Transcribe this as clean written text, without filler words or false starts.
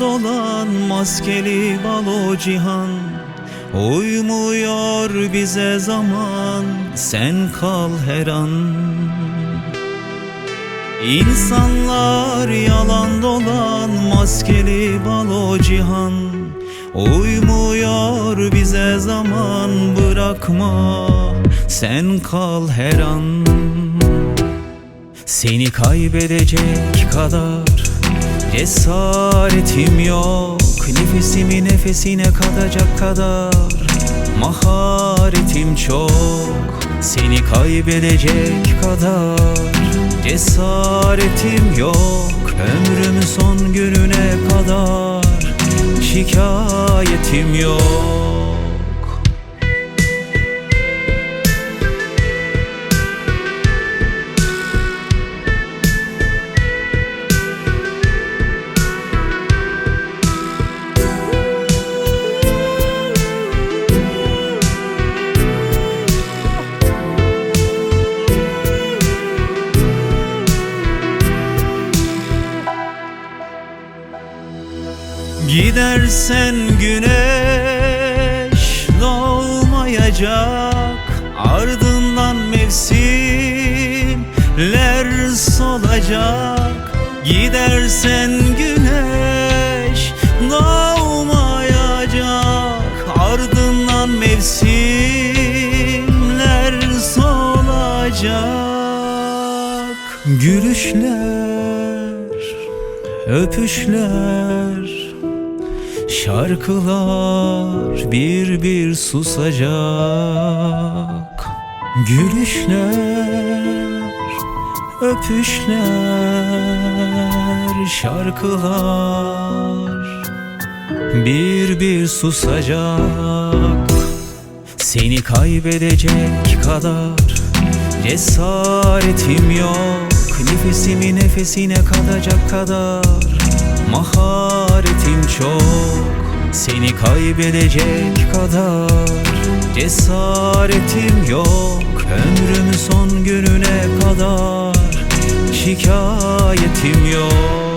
dolan maskeli balo cihan. Uymuyor bize zaman, sen kal her an. İnsanlar yalan dolan maskeli balo cihan. Uymuyor bize zaman, bırakma sen kal her an. Seni kaybedecek kadar cesaretim yok. Nefesimi nefesine katacak kadar maharetim çok. Seni kaybedecek kadar cesaretim yok. Ömrümün son gününe kadar şikayetim yok. Gidersen güneş doğmayacak, ardından mevsimler solacak. Gidersen güneş doğmayacak, ardından mevsimler solacak. Gülüşler, öpüşler, şarkılar bir bir susacak. Gülüşler, öpüşler, şarkılar bir bir susacak. Seni kaybedecek kadar cesaretim yok. Nefesimi nefesine katacak kadar maharetim çok. Seni kaybedecek kadar cesaretim yok. Ömrümün son gününe kadar şikayetim yok.